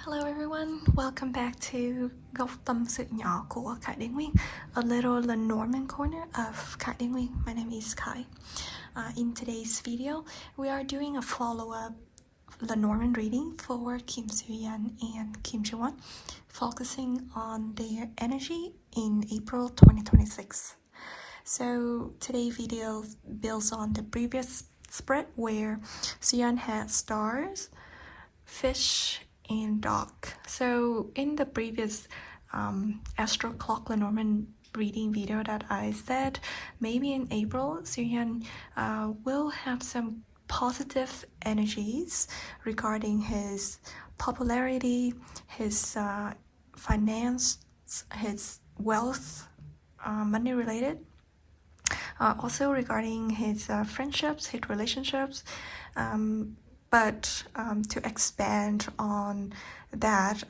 Hello everyone, welcome back to góc tâm sự nhỏ của Khải đến Nguyên, a little Lenormand corner of Khải đến Nguyên. My name is Khải. In today's video, we are doing a follow-up Lenormand reading for Kim Soo Hyun and Kim Soo Hyun, focusing on their energy in April 2026. So today's video builds on the previous spread where Soo Hyun had stars, fish, and dog. So in the previous astro clock Lenormand reading video that I said, maybe in April Soo Hyun will have some positive energies regarding his popularity, his finance, his wealth, money related, also regarding his friendships, his relationships. But to expand on that,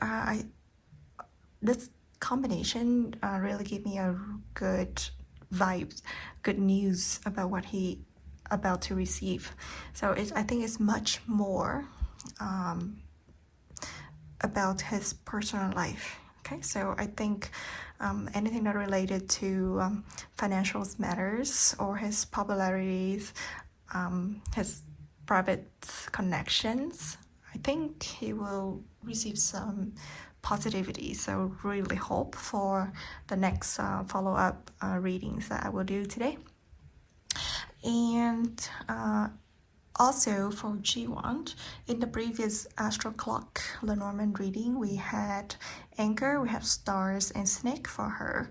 this combination really gave me a good vibes, good news about what he about to receive. So I think it's much more about his personal life. Okay, so I think anything that related to financial matters or his popularities, his private connections, I think he will receive some positivity. So really hope for the next follow-up readings that I will do today. And also for G1, in the previous astro clock Lenormand reading, we had anchor, we have stars and snake for her.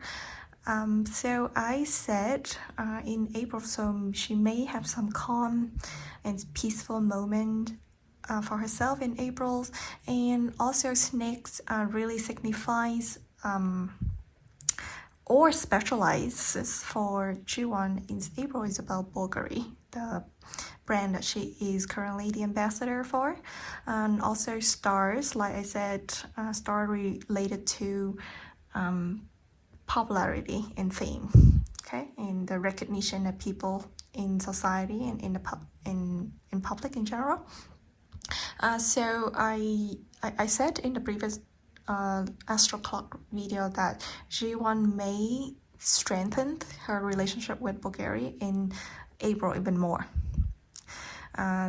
So I said in April, so she may have some calm and peaceful moment for herself in April, and also snakes really signifies or specializes for G1 in April is about Bulgari, the brand that she is currently the ambassador for, and also stars, like I said, star related to popularity and fame, okay, and the recognition of people in society and in the in public in general. So I said in the previous astro clock video that G1 may strengthen her relationship with Bulgaria in April even more.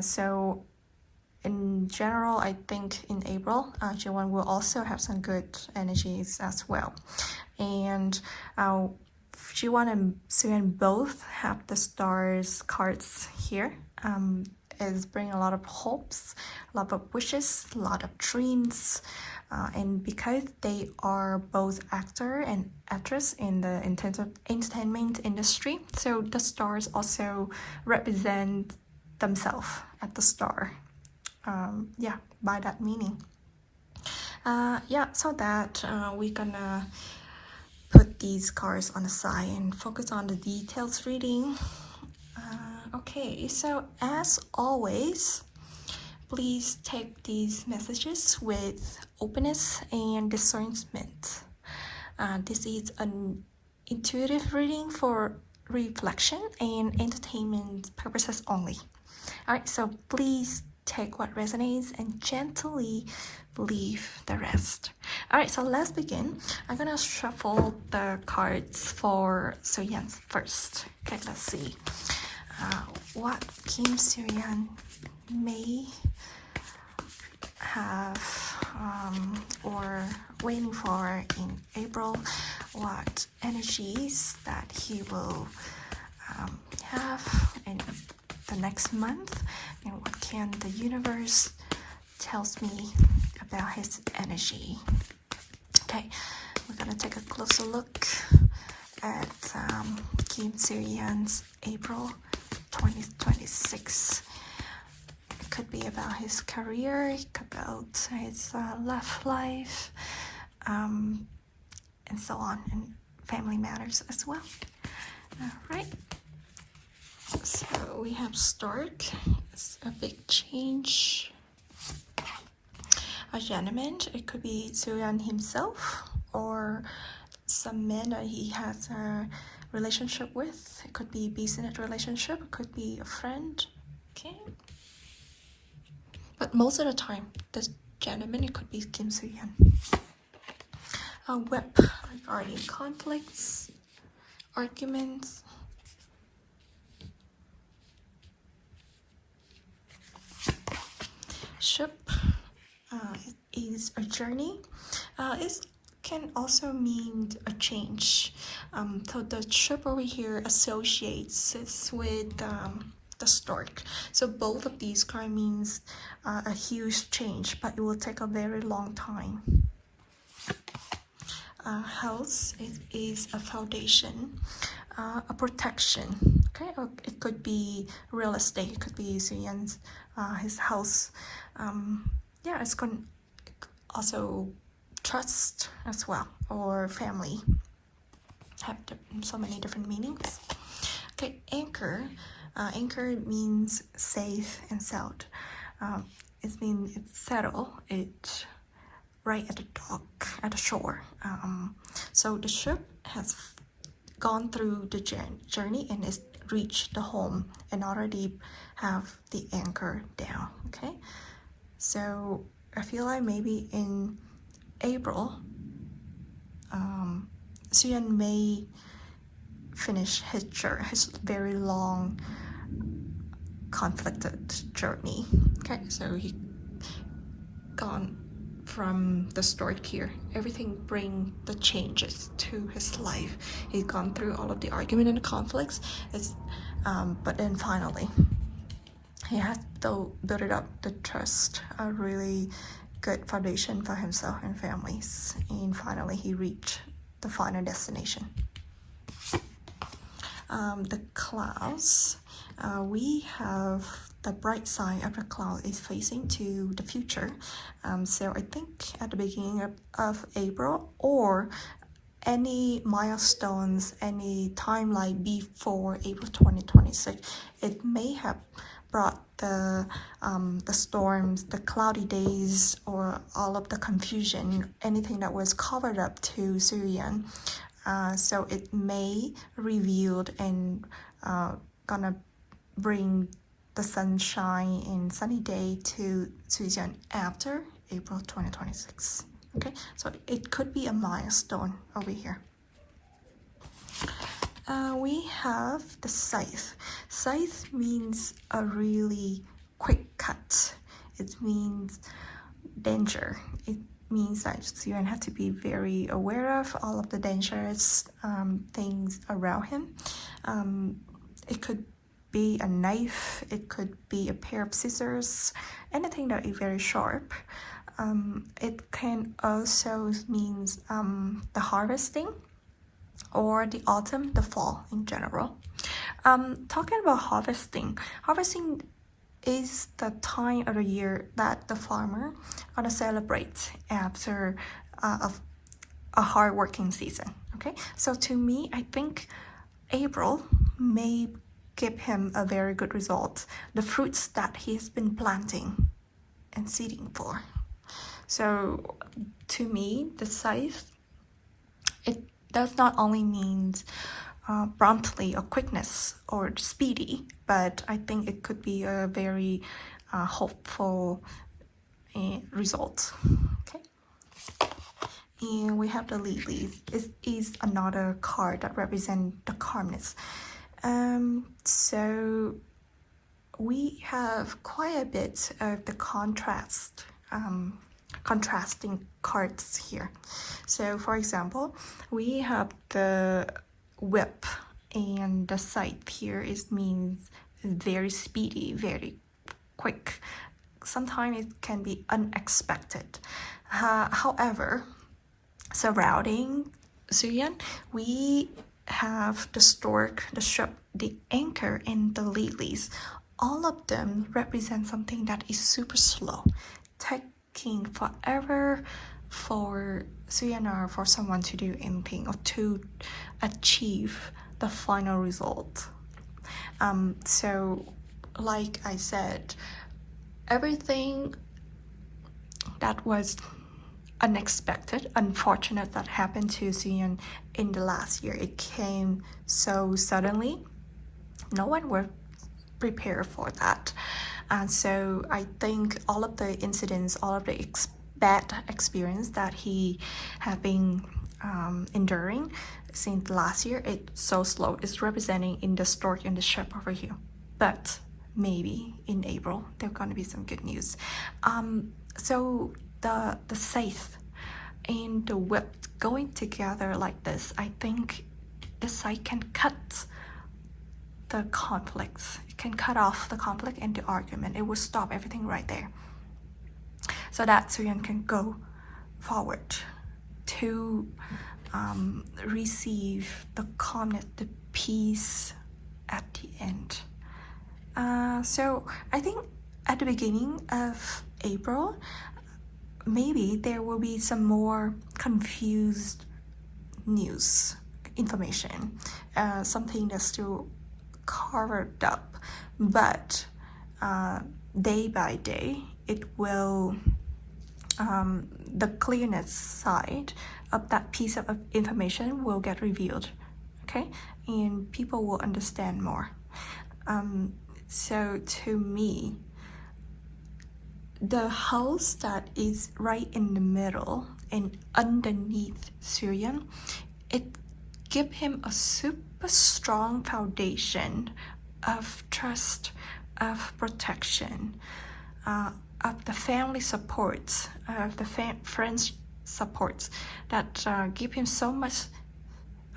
So in general, I think in April, G1 will also have some good energies as well. And G1 and Soo Hyun both have the stars cards here. Is bringing a lot of hopes, a lot of wishes, a lot of dreams. And because they are both actor and actress in the entertainment industry, so the stars also represent themselves as the star. By that meaning. So that we're gonna put these cards on the side and focus on the details reading. Okay, so as always, please take these messages with openness and discernment. This is an intuitive reading for reflection and entertainment purposes only. Alright, so please take what resonates and gently leave the rest. Alright, so let's begin. I'm gonna shuffle the cards for Soo Hyun first. Okay, let's see what Kim Soo Hyun may have or waiting for in April, what energies that he will have in the next month, and what can the universe tells me about his energy. Okay, we're gonna take a closer look at Kim Soo Hyun's April 2026. It could be about his career, it could be about his love life, and so on, and family matters as well. All right. So we have start. It's a big change. A gentleman. It could be Soo Hyun himself or some man that he has a relationship with. It could be a business relationship. It could be a friend. Okay. But most of the time, gentleman, it could be Kim Soo Hyun. Whip, regarding conflicts, arguments. Ship is a journey. It can also mean a change. So the ship over here associates this with the stork. So both of these cards means a huge change, but it will take a very long time. House is a foundation, a protection. Okay, or it could be real estate. It could be Soo Hyun's his house. Yeah, it's going also trust as well, or family. Have so many different meanings. Okay, anchor. Anchor means safe and sound. It means it's settled. It's right at the dock, at the shore. So the ship has gone through the journey and it's reached the home and already have the anchor down. Okay, so I feel like maybe in April, Soo Hyun may finish his very long conflicted journey. Okay, so he gone from the start here. Everything bring the changes to his life. He's gone through all of the argument and the conflicts. But then finally, he has to build it up the trust, a really good foundation for himself and families. And finally, he reached the final destination. The clouds, we have the bright side of the cloud is facing to the future. So I think at the beginning of April, or any milestones, any timeline before April 2026, it may have brought the storms, the cloudy days, or all of the confusion, anything that was covered up to Soo Hyun. So it may revealed and gonna bring the sunshine and sunny day to Soo Hyun after April 2026. Okay, so it could be a milestone over here. We have the scythe. Scythe means a really quick cut. It means danger. It means that Soo Hyun has to be very aware of all of the dangerous things around him. It could be a knife, it could be a pair of scissors, anything that is very sharp. It can also means the harvesting, or the autumn, the fall in general. Talking about harvesting is the time of the year that the farmer gonna celebrate after a hard working season. Okay, so to me, I think April may give him a very good result, the fruits that he's been planting and seeding for. So to me, the scythe, it does not only mean promptly or quickness or speedy, but I think it could be a very hopeful result. Okay, and we have the lilies. It is another card that represents the calmness. So we have quite a bit of the contrasting cards here. So for example, we have the whip, and the scythe here means very speedy, very quick. Sometimes it can be unexpected. However, surrounding Soo Hyun, we have the stork, the ship, the anchor, and the lilies. All of them represent something that is super slow, taking forever for Soo Hyun or for someone to do anything or to achieve the final result. So like I said, everything that was unexpected, unfortunate that happened to Soo Hyun in the last year, it came so suddenly. No one was prepared for that. And so I think all of the incidents, all of the bad experience that he have been enduring since last year, it's so slow. It's representing in the stork and the ship over here. But maybe in April there's gonna be some good news. So the scythe and the whip going together like this, I think the scythe can cut the conflicts. It can cut off the conflict and the argument. It will stop everything right there, so that Soo Hyun can go forward to receive the calmness, the peace at the end. So I think at the beginning of April, maybe there will be some more confused news, information, something that's still covered up, but day by day it will, the clearness side of that piece of information will get revealed, okay, and people will understand more. So to me, the house that is right in the middle and underneath Soo Hyun, it give him a super strong foundation of trust, of protection, of the family support, of the friends support, that give him so much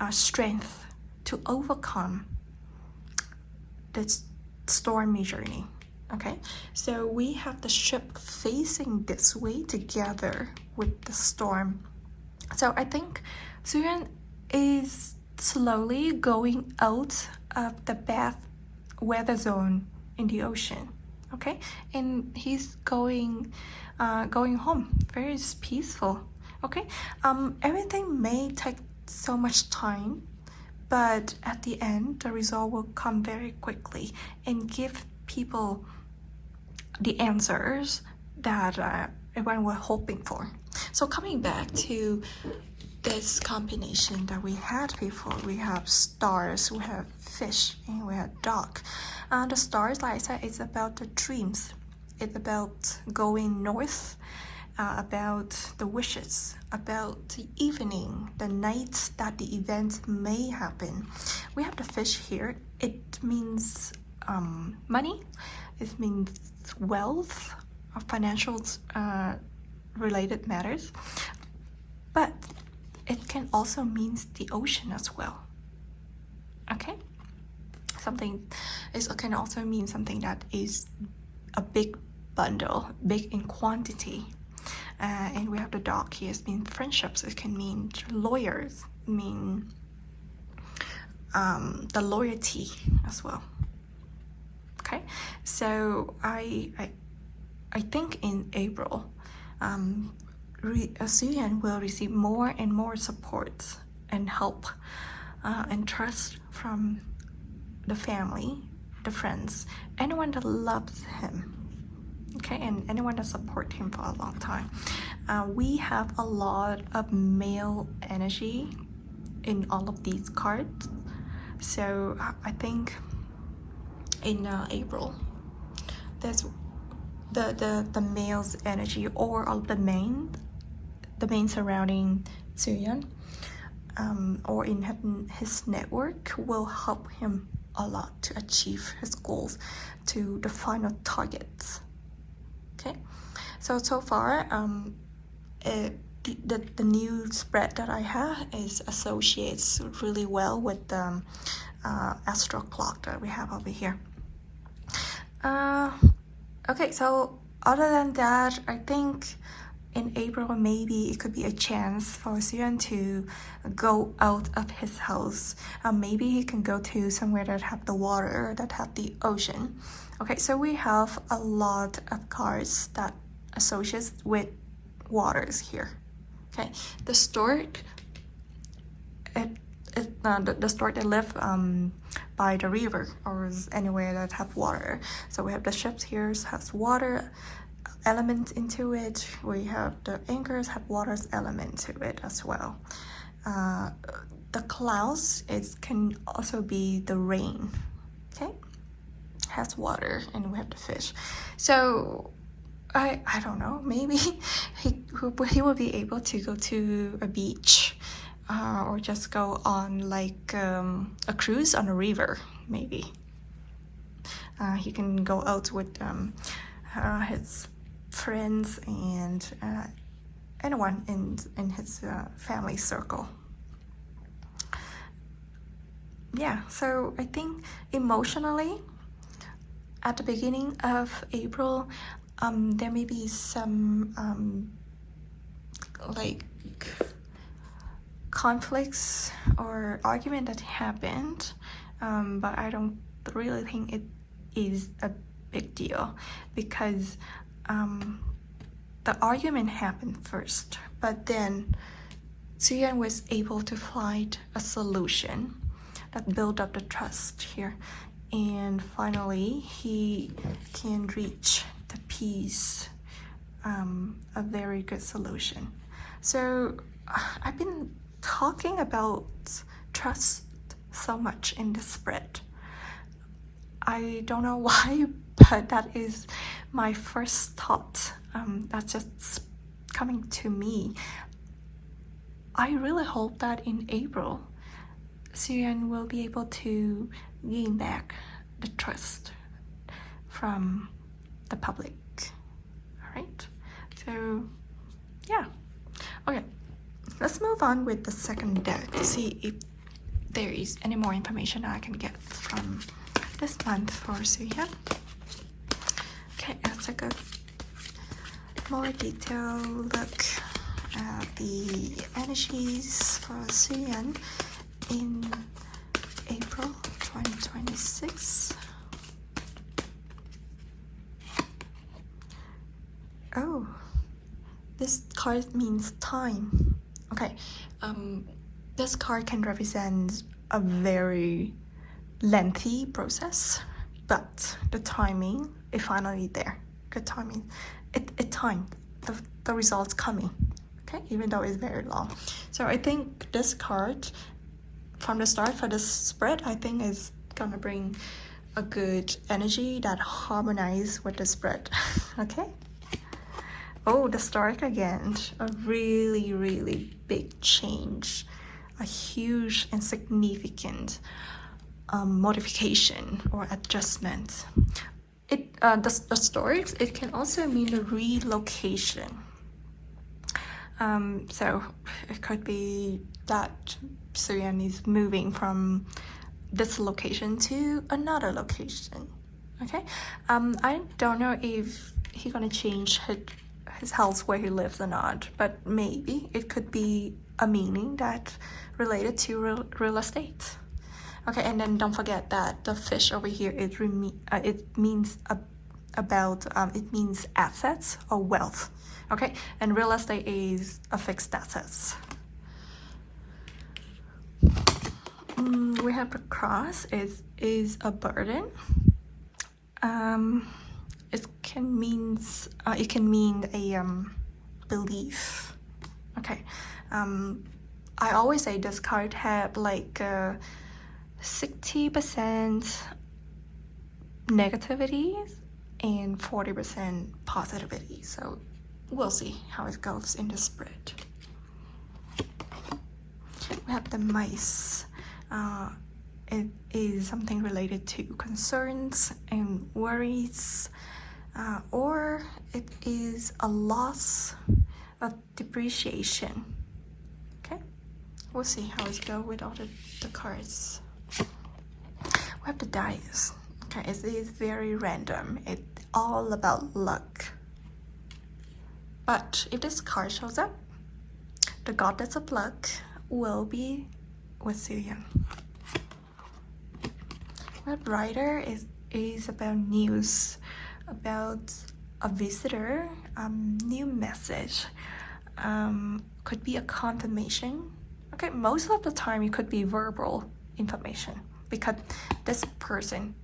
strength to overcome this stormy journey. Okay, so we have the ship facing this way together with the storm. So I think Soo Hyun is slowly going out of the bad weather zone in the ocean. Okay, and he's going home. Very peaceful. Okay, everything may take so much time, but at the end the result will come very quickly and give people the answers that everyone was hoping for. So coming back to this combination that we had before, we have stars, we have fish, and we have dog. The stars, like I said, it's about the dreams. It's about going north, about the wishes, about the evening, the night that the event may happen. We have the fish here. It means money. It means wealth, financial related matters. But it can also mean the ocean as well. Okay? It can also mean something that is a big bundle, big in quantity. And we have the dog here. It means friendships. It can mean lawyers, mean the loyalty as well. Okay, so I think in April, Soo Hyun will receive more and more support and help and trust from the family, the friends, anyone that loves him. Okay, and anyone that support him for a long time. We have a lot of male energy in all of these cards, so I think in April there's the male's energy, or all the main surrounding Soo Hyun, or in his network, will help him a lot to achieve his goals, to the final targets. Okay, so far the new spread that I have is associates really well with the astro clock that we have over here. Okay, so other than that, I think in April maybe it could be a chance for Soo Hyun to go out of his house. Maybe he can go to somewhere that have the water, that have the ocean. Okay, so we have a lot of cards that associates with waters here. Okay, the stork, the stork that live by the river or anywhere that have water. So we have the ships here has water element into it. We have the anchors have water's element to it as well. The clouds can also be the rain. Okay, has water, and we have the fish. So I don't know, maybe he will be able to go to a beach, or just go on like a cruise on a river, maybe. He can go out with his friends and anyone in his family circle. Yeah, so I think emotionally, at the beginning of April, there may be some like conflicts or argument that happened, but I don't really think it is a big deal, because the argument happened first, but then Soo Hyun was able to find a solution that built up the trust here, and finally he can reach the peace, a very good solution. So I've been talking about trust so much in the spread. I don't know why, but that is my first thought. That's just coming to me. I really hope that in April, Soo Hyun will be able to gain back the trust from the public. Alright, so yeah. Okay, let's move on with the second deck to see if there is any more information I can get from this month for Soo Hyun. Okay, let's take a more detailed look at the energies for Soo Hyun in April 2026. Oh, this card means time. Okay, this card can represent a very lengthy process, but the timing is finally there. Good timing. It timed the results coming. Okay, even though it's very long. So I think this card from the start for this spread, I think is gonna bring a good energy that harmonize with the spread. Okay. Oh, the Stark again. A really, really big change. A huge and significant modification or adjustment. The Starks, it can also mean a relocation. So it could be that Soo Hyun is moving from this location to another location. Okay, I don't know if he's gonna change his house where he lives or not, but maybe it could be a meaning that related to real estate. Okay, and then don't forget that the fish over here it means it means assets or wealth. Okay, and real estate is a fixed assets. We have the cross is a burden. It can mean a belief. Okay, I always say this card have like 60% negativity and 40% positivity. So we'll see how it goes in the spread. We have the mice. It is something related to concerns and worries, or it is a loss of depreciation. Okay, we'll see how it goes with all the cards. We have the dice. Okay, it is very random. It's all about luck. But if this card shows up, the goddess of luck will be with Soo Hyun. What writer is about news, about a visitor, new message, could be a confirmation. Okay, most of the time it could be verbal information because this person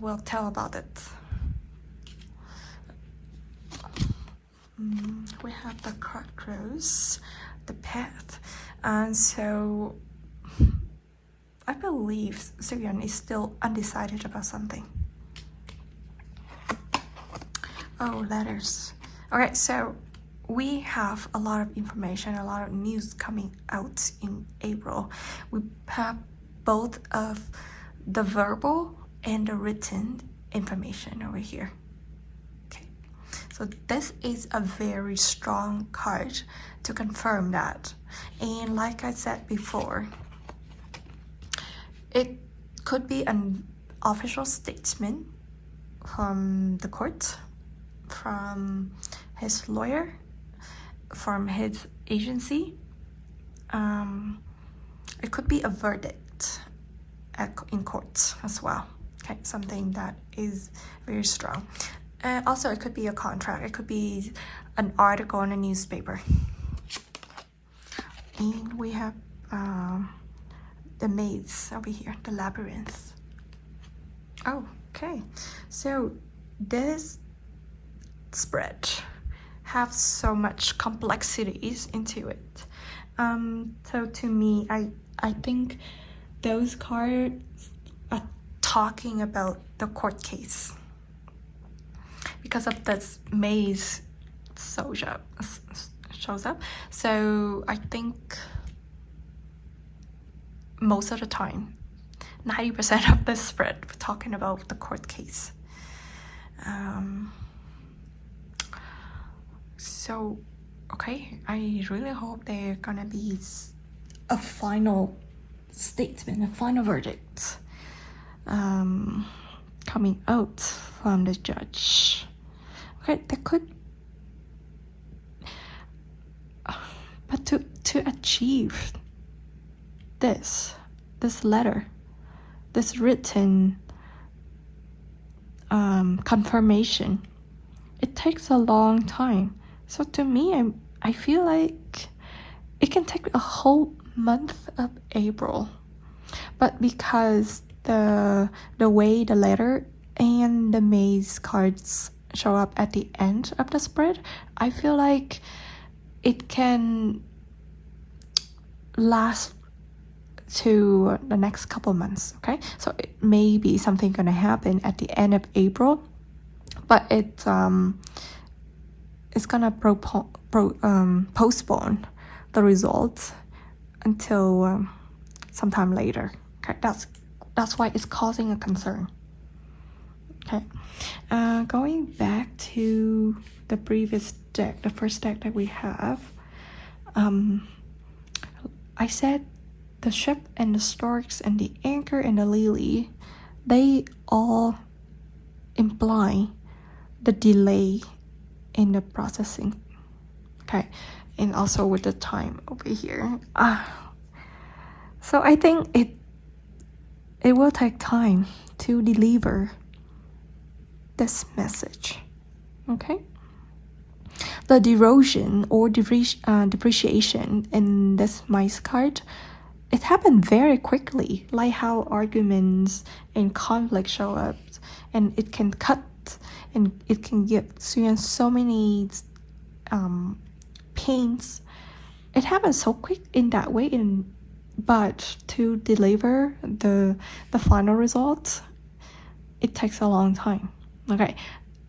will tell about it. We have the cockroach, the path, and so I believe Soo Hyun is still undecided about something. Oh, letters. Okay, so we have a lot of information, a lot of news coming out in April. We have both of the verbal and the written information over here. Okay, so this is a very strong card to confirm that. And like I said before, it could be an official statement from the court, from his lawyer, from his agency. It could be a verdict in court as well. Okay, something that is very strong. Also, it could be a contract. It could be an article in a newspaper. And we have the maze over here, the labyrinth. Oh, okay. So this spread have so much complexities into it. So to me, I think those cards are talking about the court case because of this maze shows up. So I think most of the time, 90% of the spread, we're talking about the court case. So, okay, I really hope there's gonna be a final statement, a final verdict coming out from the judge. Okay, that could, but to achieve this letter, this written confirmation, it takes a long time. So to me, I feel like it can take a whole month of April, but because the way the letter and the maze cards show up at the end of the spread, I feel like it can last to the next couple months. Okay, so it may be something gonna happen at the end of April, but it's gonna postpone the results until sometime later. Okay, that's why it's causing a concern. Okay, going back to the previous deck, the first deck that we have, I said the ship and the storks and the anchor and the lily, they all imply the delay in the processing. Okay, and also with the time over here. So I think it will take time to deliver this message. Okay, the erosion or depreciation in this mice card, it happened very quickly, like how arguments and conflict show up, and it can cut and it can give Soo Hyun so many pains. It happens so quick in that way, but to deliver the final results, it takes a long time. Okay,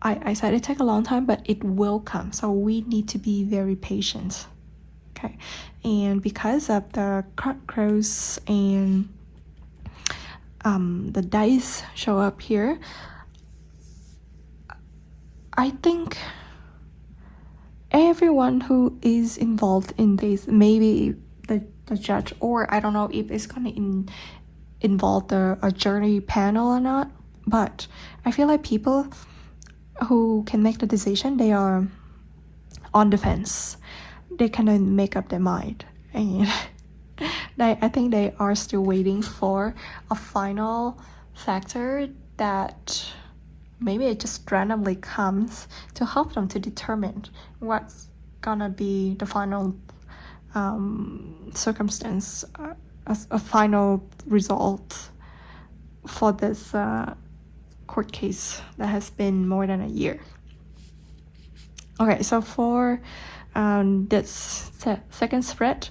I said it takes a long time, but it will come, so we need to be very patient. Okay, and because of the crows and the dice show up here, I think everyone who is involved in this, maybe the judge, or I don't know if it's gonna involve a jury panel or not, but I feel like people who can make the decision, they are on the fence. They cannot make up their mind, and I think they are still waiting for a final factor that maybe it just randomly comes to help them to determine what's gonna be the final circumstance, a final result for this court case that has been more than a year. Okay, so for this second spread,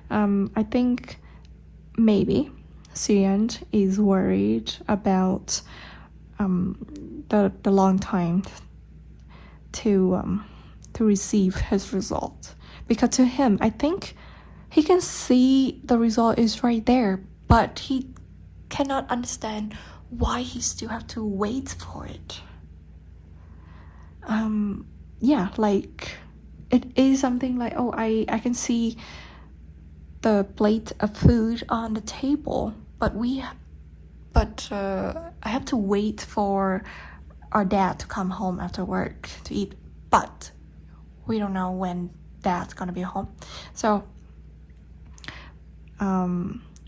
I think maybe Soo Hyun is worried about the long time to receive his result, because to him, I think he can see the result is right there, but he cannot understand why he still have to wait for it. Yeah, like it is something like, oh, I can see the plate of food on the table, but I have to wait for our dad to come home after work to eat, but we don't know when dad's gonna be home. So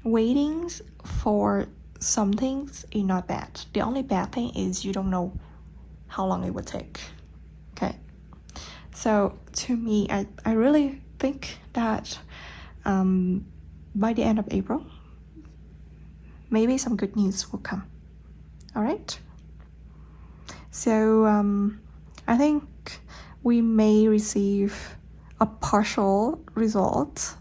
waiting for some things is not bad. The only bad thing is you don't know how long it would take. Okay, so to me, I really think that by the end of April, maybe some good news will come. All right, so I think we may receive a partial result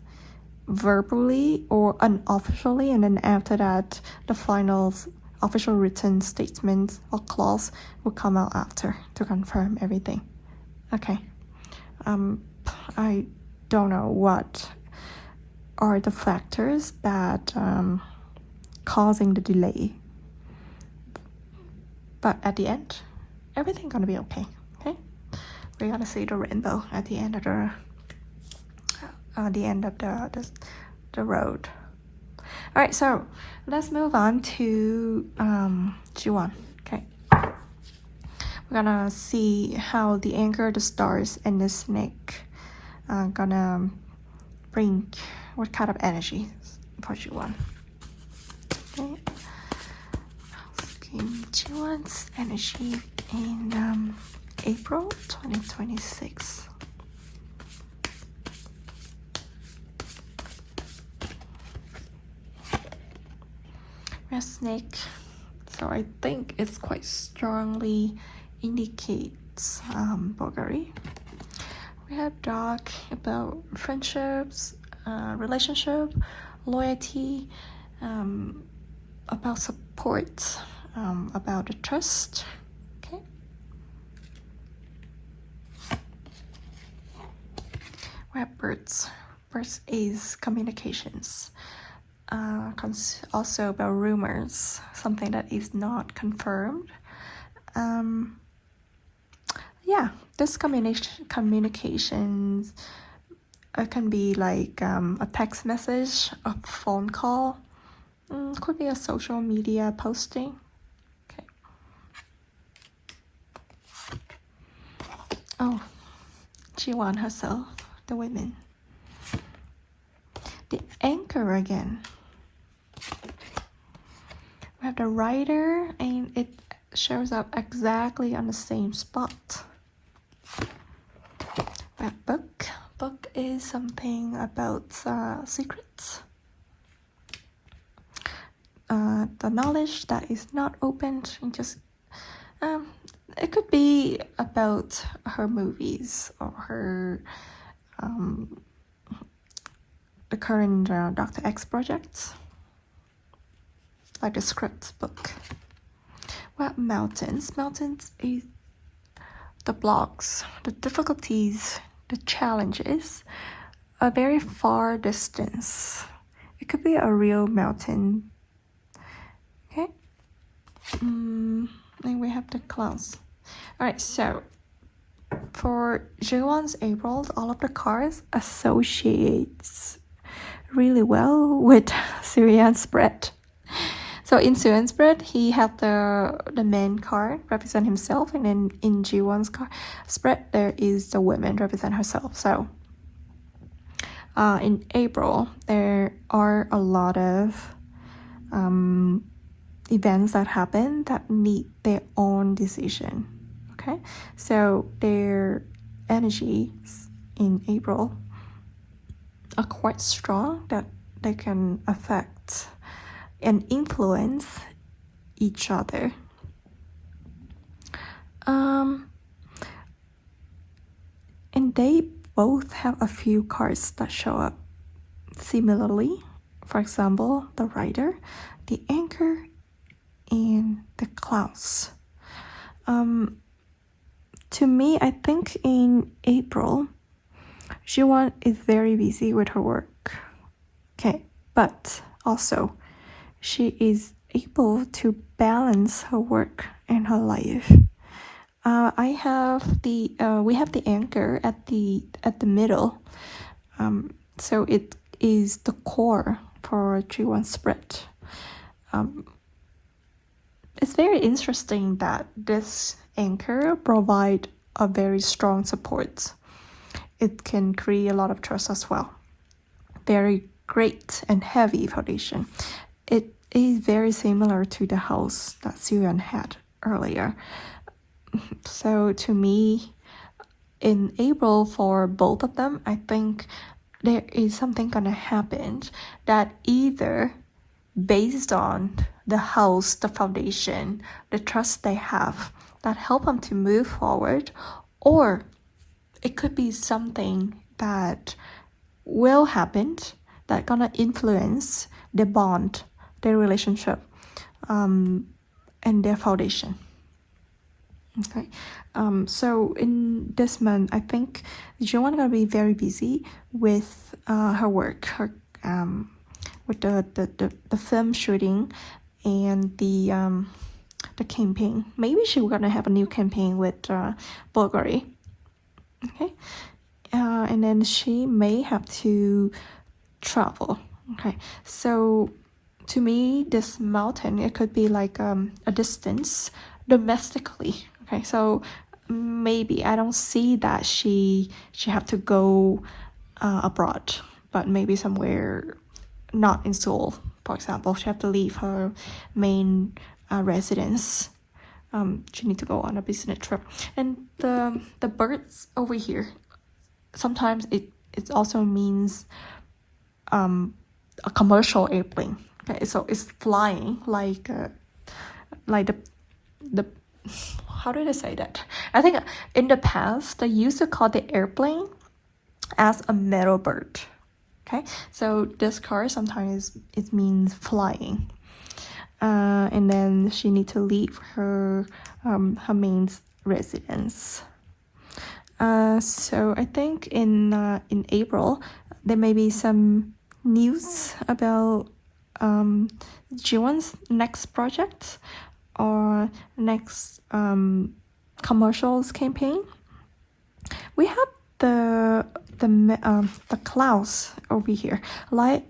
verbally or unofficially, and then after that the final official written statement or clause will come out after to confirm everything. Okay, I don't know what are the factors that causing the delay, but at the end everything's gonna be okay. Okay, we're gonna see the rainbow at the end of the road. All right, so let's move on to Jiwon. Okay, we're gonna see how the anchor, the stars, and the snake are gonna bring what kind of energy for Jiwon. Okay, Jiwon's energy in April 2026. A snake, so I think it's quite strongly indicates Bulgari. We have dog about friendships, relationship, loyalty, about support, about the trust. Okay, we have birds. Birds is communications. Also about rumors, something that is not confirmed. Yeah, this communications can be like a text message, a phone call, could be a social media posting. Okay. Oh, Jiwon herself, the women. The anchor again. We have the writer, and it shows up exactly on the same spot. We have book. Book is something about secrets. The knowledge that is not opened, and just it could be about her movies or her the current Dr. X projects, like the script book. Well, mountains. Mountains is the blocks, the difficulties, the challenges, a very far distance. It could be a real mountain. Okay. And we have the clouds. Alright, so for Jiwon's April, all of the cards associates really well with Soo Hyun's spread. So in Soo Hyun's spread, he had the man card represent himself, and then in Jiwon's card spread, there is the woman represent herself. So in April, there are a lot of events that happen that need their own decision. Okay, so their energies in April are quite strong, that they can affect and influence each other. And they both have a few cards that show up similarly For example, the rider, the anchor, and the clouds. To me, I think in April, Jiwon is very busy with her work. Okay, but also she is able to balance her work and her life. We have the anchor at the middle, so it is the core for Jiwon's spread. It's very interesting that this anchor provide a very strong support. It can create a lot of trust as well. Very great and heavy foundation. It is very similar to the house that Soo Hyun had earlier. So to me, in April for both of them, I think there is something gonna happen that either based on the house, the foundation, the trust they have that help them to move forward, or it could be something that will happen that gonna influence their bond, their relationship, and their foundation. Okay, so in this month, I think Jiwon gonna be very busy with her work, with the film shooting and the campaign. Maybe she's gonna have a new campaign with Bulgari. Okay, and then she may have to travel. Okay, so to me, this mountain, it could be like a distance domestically. Okay, so maybe I don't see that she have to go abroad, but maybe somewhere not in Seoul, for example. She have to leave her main residence. She need to go on a business trip. And the birds over here, sometimes it also means a commercial airplane. Okay, so it's flying like the how did I say that? I think in the past they used to call the airplane as a metal bird. Okay, so this car sometimes it means flying, and then she need to leave her main residence. So I think in April there may be some news about Jiwon's next project or next commercials campaign. We have the clouds over here. Like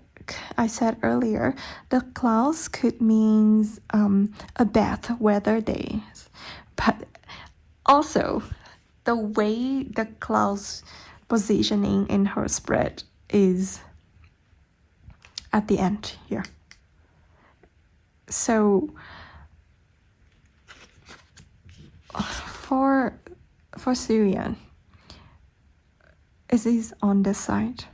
I said earlier, the clouds could mean a bad weather days, but also the way the clouds positioning in her spread is at the end here. So for Soo Hyun, it is on this side.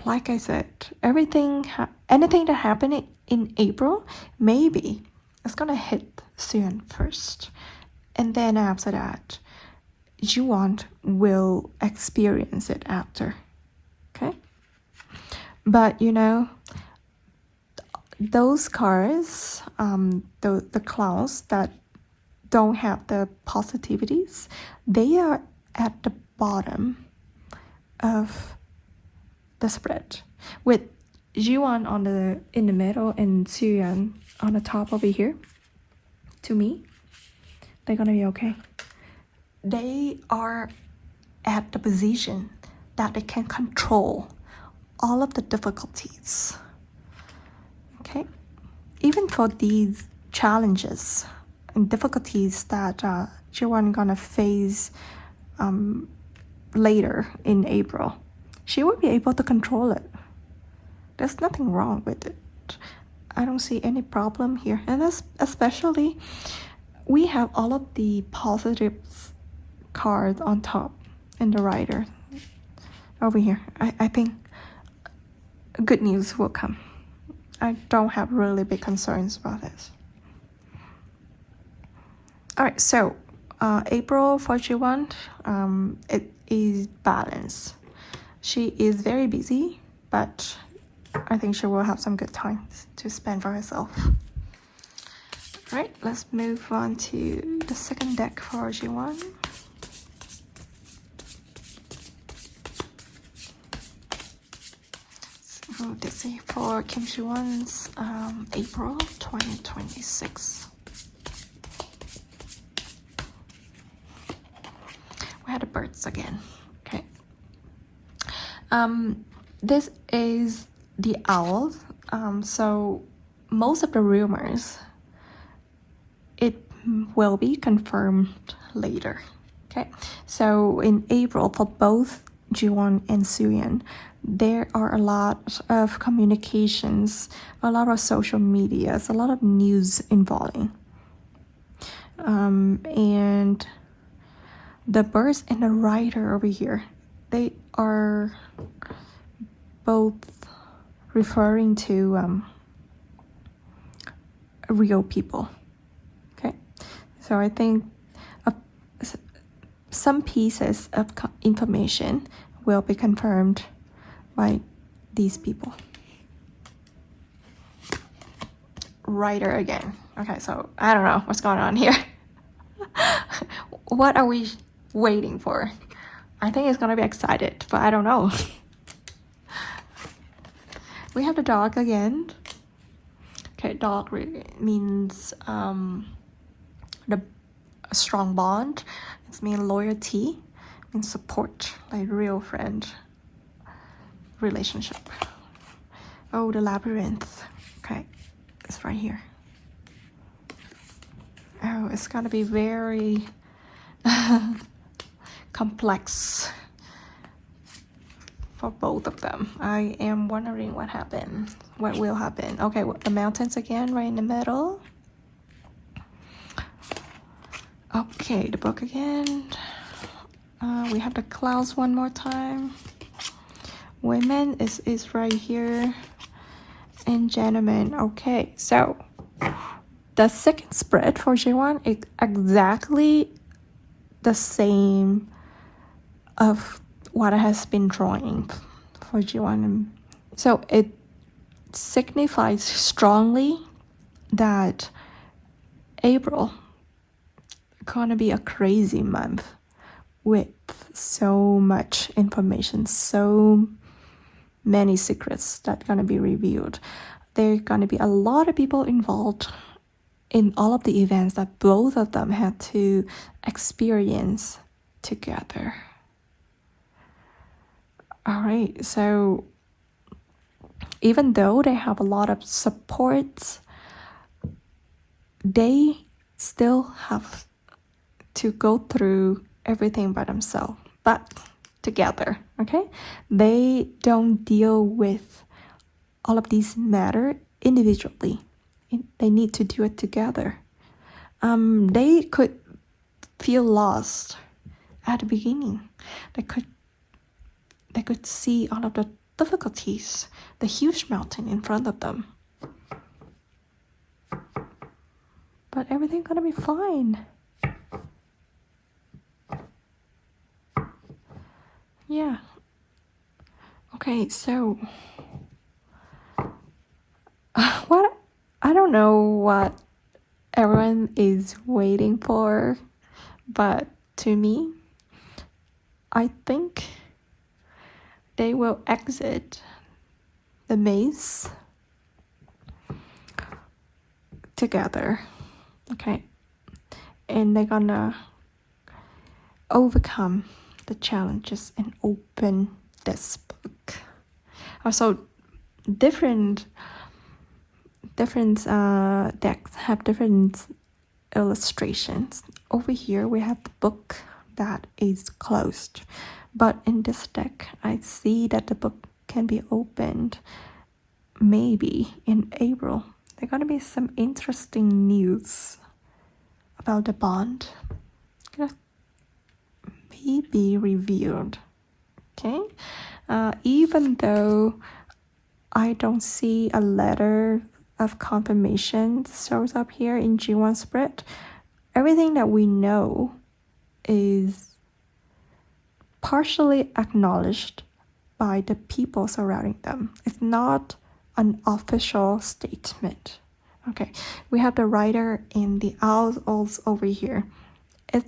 Like I said, anything that happened in April, maybe it's gonna hit Soo Hyun first, and then after that, Jiwon will experience it after. Okay, but you know, those cars, the clouds that don't have the positivities, they are at the bottom of the spread, with Jiwon in the middle and Soo Hyun on the top over here. To me, they're gonna be okay. They are at the position that they can control all of the difficulties. Okay, even for these challenges and difficulties that Jiwon gonna face later in April, she will be able to control it. There's nothing wrong with it. I don't see any problem here, and especially we have all of the positive cards on top in the rider over here. I think good news will come. I don't have really big concerns about this. Alright, so April for Jiwon, it is balanced. She is very busy but I think she will have some good time to spend for herself. Alright, let's move on to the second deck for G1. So this is for Kim Soo Hyun's April 2026. We had the birds again. Okay. This is the owl. So most of the rumors, it will be confirmed later. Okay. So in April, for both Ji-won and Soo-hyun, there are a lot of communications, a lot of social medias, a lot of news involving. And the birds and the writer over here, they are both referring to real people. Okay, so I think some pieces of information will be confirmed by these people. Writer again. Okay, so I don't know what's going on here. What are we waiting for? I think it's gonna be excited, but I don't know. We have the dog again. Okay, dog means a strong bond. It means loyalty, means support, like real friend relationship. Oh, the labyrinth. Okay, it's right here. Oh, it's gonna be very complex for both of them. I am wondering what happened, what will happen. Okay, the mountains again, right in the middle. Okay, the book again. We have the clouds one more time. Women is right here. And gentlemen. Okay, so the second spread for J1 is exactly the same of what I has been drawing for G1. So it signifies strongly that April gonna be a crazy month with so much information, so many secrets that gonna be revealed. There are gonna be a lot of people involved in all of the events that both of them had to experience together. All right, so even though they have a lot of support, they still have to go through everything by themselves, but together, okay? They don't deal with all of these matter individually. They need to do it together. They could feel lost at the beginning. They could see all of the difficulties, the huge mountain in front of them. But everything's gonna be fine. Yeah. Okay, so what I don't know what everyone is waiting for, but to me, I think they will exit the maze together, okay? And they're gonna overcome the challenges and open this book. Also, different decks have different illustrations. Over here, we have the book that is closed. But in this deck, I see that the book can be opened maybe in April. There's gonna be some interesting news about the bond. Gonna maybe revealed. Okay? Even though I don't see a letter of confirmation shows up here in G1 spread, everything that we know is partially acknowledged by the people surrounding them. It's not an official statement. Okay, we have the writer and the owls over here. It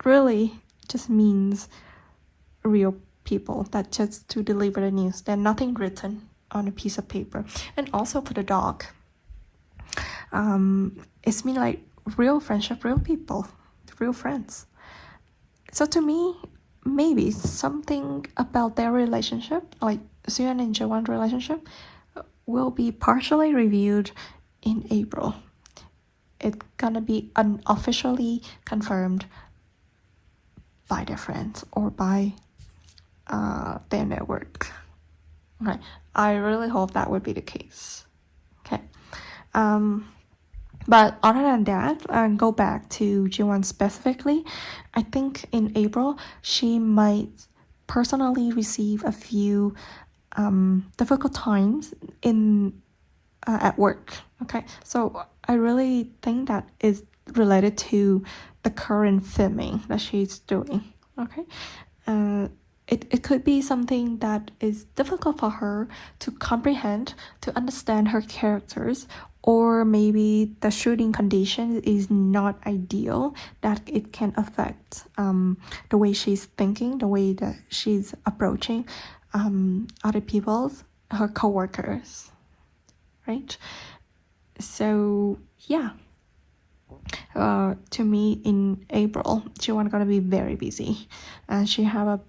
really just means real people that just to deliver the news. There's nothing written on a piece of paper. And also for the dog, it's mean like real friendship, real people, real friends. So to me, maybe something about their relationship, like Soo-hyun and Jaewon's relationship, will be partially reviewed in April. It's gonna be unofficially confirmed by their friends or by their network. Okay, I really hope that would be the case. Okay, but other than that, go back to Jiwon specifically. I think in April she might personally receive a few difficult times in at work. Okay, so I really think that is related to the current filming that she's doing. Okay, it could be something that is difficult for her to comprehend, to understand her characters, or maybe the shooting condition is not ideal, that it can affect the way she's thinking, the way that she's approaching other people, her coworkers, right? So yeah, to me in April, Jiwon gonna be very busy, and she have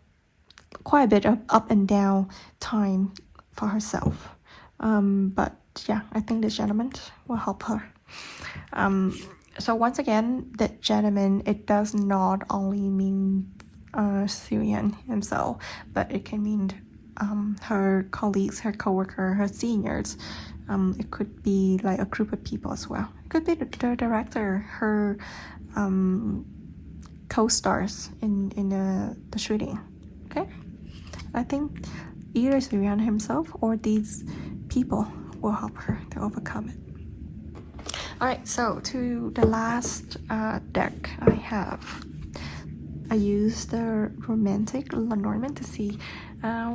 quite a bit of up and down time for herself. But yeah, I think the gentleman will help her. So once again, the gentleman, it does not only mean Soo-hyun himself, but it can mean her colleagues, her coworker, her seniors. It could be like a group of people as well. It could be the director, her co-stars in the shooting. Okay, I think either Soo-hyun himself or these people will help her to overcome it. Alright, so to the last deck I used the romantic Lenormand to see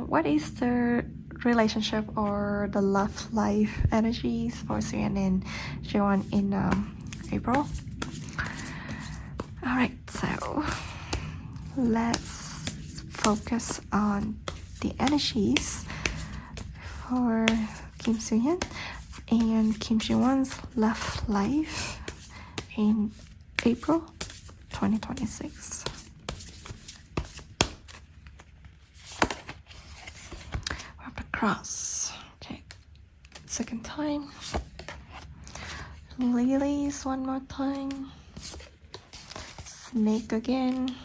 what is the relationship or the love life energies for Soo-hyun and Jaewon in April. Alright, so let's focus on the energies for Kim Soo Hyun and Kim Jaewon's love life in April 2026. We have the cross. Okay, second time. Lilies one more time. Snake again.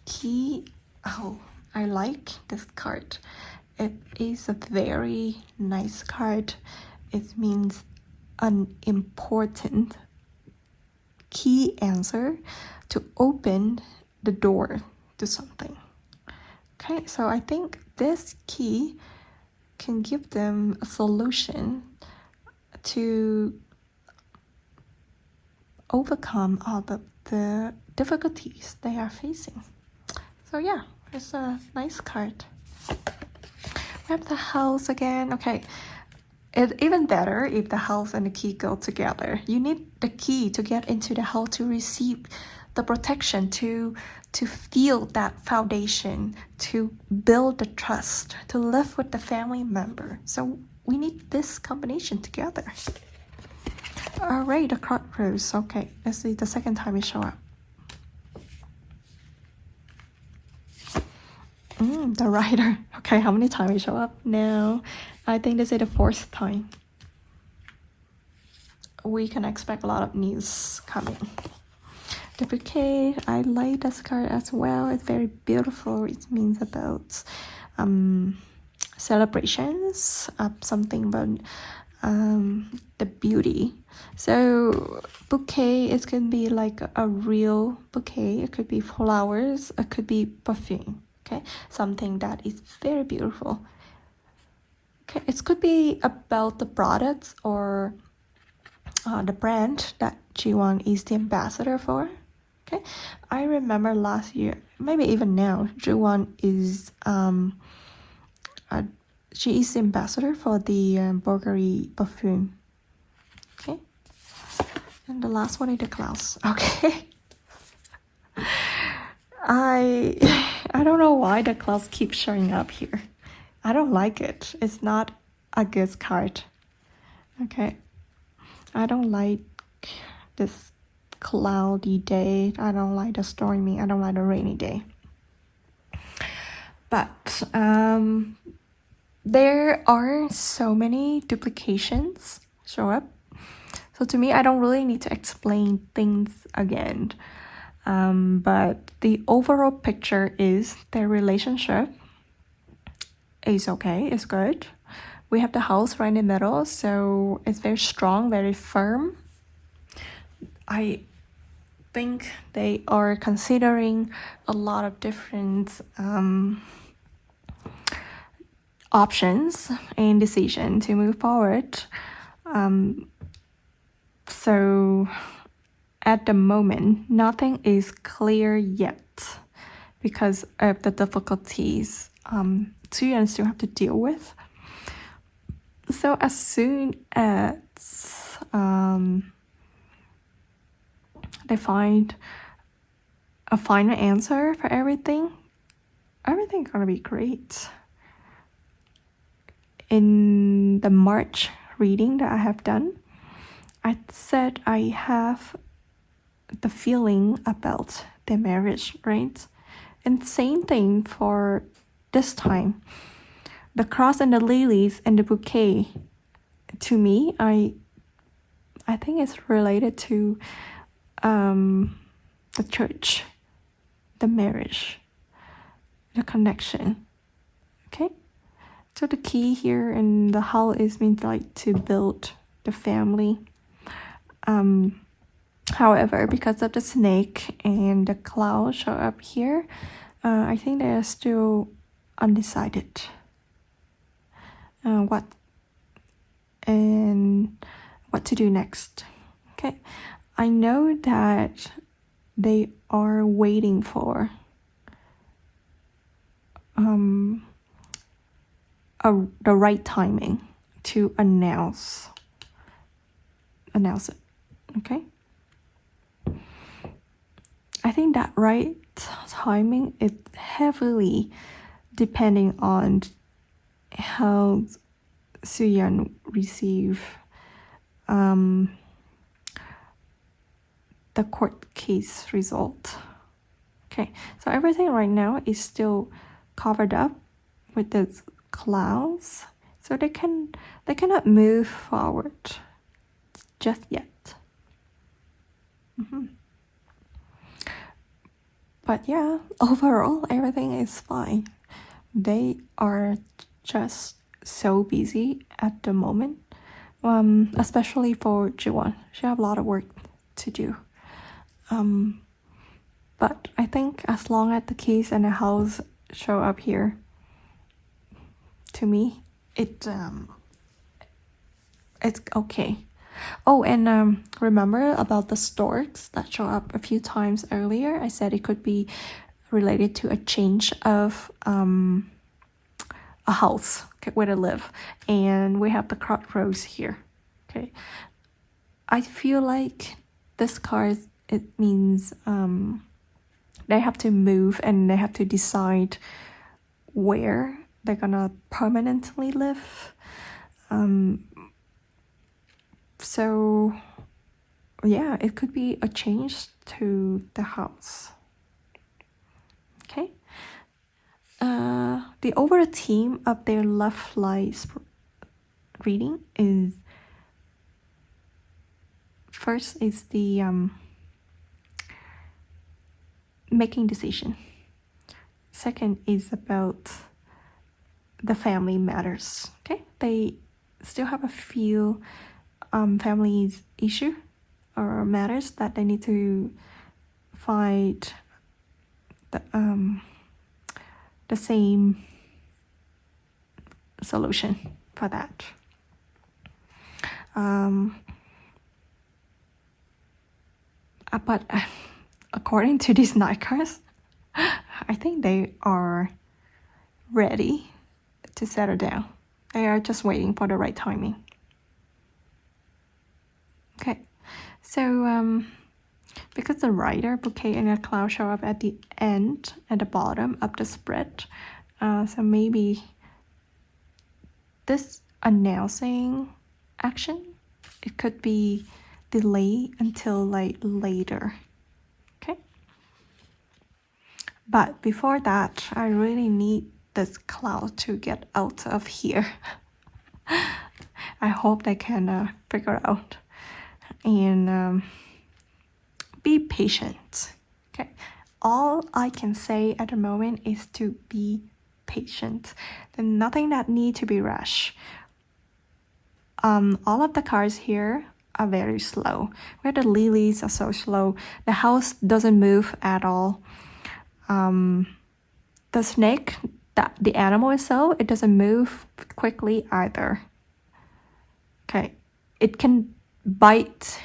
Key. Oh, I like this card. It is a very nice card. It means an important key answer to open the door to something. Okay, so I think this key can give them a solution to overcome all the difficulties they are facing. So yeah, it's a nice card. We have the house again. Okay, it's even better if the house and the key go together. You need the key to get into the house, to receive the protection, to feel that foundation, to build the trust, to live with the family member. So we need this combination together. Alright, the card rose. Okay, let's see the second time it show up. The writer. Okay, how many times it show up now? I think this is the fourth time. We can expect a lot of news coming. The bouquet, I like this card as well. It's very beautiful. It means about celebrations, something about the beauty. So bouquet, it can be like a real bouquet. It could be flowers. It could be perfume. Okay, something that is very beautiful. Okay, it could be about the products or the brand that Jiwon is the ambassador for. Okay, I remember last year, maybe even now, Juwon is she is the ambassador for the Bulgari perfume. Okay, and the last one is the Klaus. Okay. I don't know why the Klaus keeps showing up here. I don't like it. It's not a good card. Okay, I don't like this cloudy day. I don't like the stormy. I don't like the rainy day. But there are so many duplications show up. So to me, I don't really need to explain things again. But the overall picture is their relationship is okay, it's good. We have the house right in the middle, so it's very strong, very firm. I think they are considering a lot of different options and decision to move forward. So at the moment, nothing is clear yet because of the difficulties Soo Hyun still have to deal with. So as soon as they find a final answer for everything's gonna be great. In the March reading that I have done, I said I have the feeling about their marriage, right? And same thing for this time. The cross and the lilies and the bouquet, to me, I think it's related to the church, the marriage, the connection. Okay, so the key here in the house is means like to build the family. However, because of the snake and the cloud show up here, I think they are still undecided. What to do next. Okay, I know that they are waiting for the right timing to announce it. Okay, I think that right timing is heavily depending on how Soo Hyun receive the court case result. Okay, so everything right now is still covered up with the clouds, so they cannot move forward just yet. But yeah, overall everything is fine. They are just so busy at the moment, especially for Jiwon. She have a lot of work to do. But I think as long as the keys and the house show up here, to me, it's okay. Oh, and remember about the storks that show up a few times earlier? I said it could be related to a change of a house, okay, where to live, and we have the crossroads here. Okay, I feel like this card, it means they have to move and they have to decide where they're gonna permanently live. So yeah, it could be a change to the house. Okay. The overall theme of their love life reading is, first is the making decision. Second is about the family matters. Okay, they still have a few family issue or matters that they need to find the same solution for that. But according to these night cards, I think they are ready to settle down. They are just waiting for the right timing. Okay, so because the rider, bouquet, and a cloud show up at the end, at the bottom of the spread, so maybe this announcing action, it could be delayed until like later. Okay, but before that, I really need this cloud to get out of here. I hope they can figure out and be patient. Okay, all I can say at the moment is to be patient. There's nothing that need to be rushed. All of the cars here are very slow. Where the lilies are so slow, the house doesn't move at all. The snake, the animal itself, it doesn't move quickly either. Okay, it can bite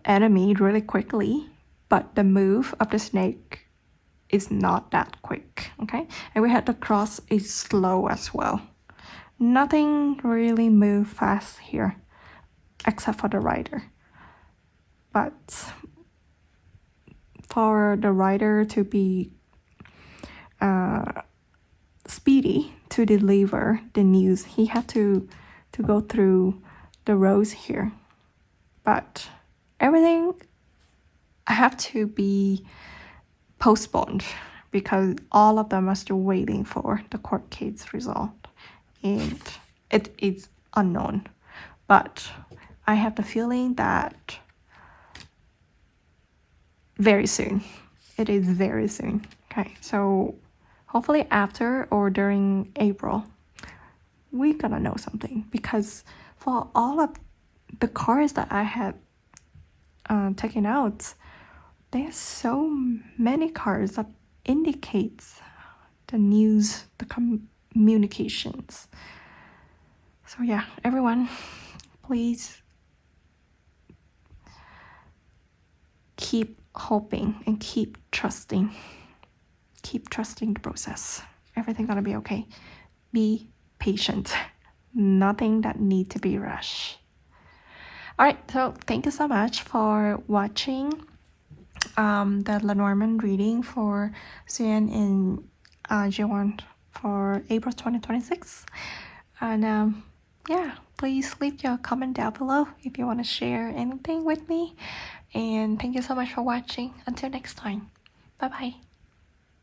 enemy really quickly, but the move of the snake is not that quick. Okay, and we had the cross is slow as well. Nothing really move fast here except for the rider. But for the rider to be speedy to deliver the news, he had to go through the roads here. But everything have to be postponed because all of them are still waiting for the court case result, and it is unknown. But I have the feeling that very soon, it is very soon. Okay, so hopefully after or during April, we're gonna know something, because for all of the cards that I had taken out, there's so many cards that indicates the news, the communications. So yeah, everyone, please keep hoping and keep trusting the process. Everything gonna be okay. Be patient. Nothing that need to be rushed. All right, so thank you so much for watching the Lenormand reading for Soo-Hyun in J1 for April 2026. And yeah, please leave your comment down below if you want to share anything with me. And thank you so much for watching. Until next time, bye bye.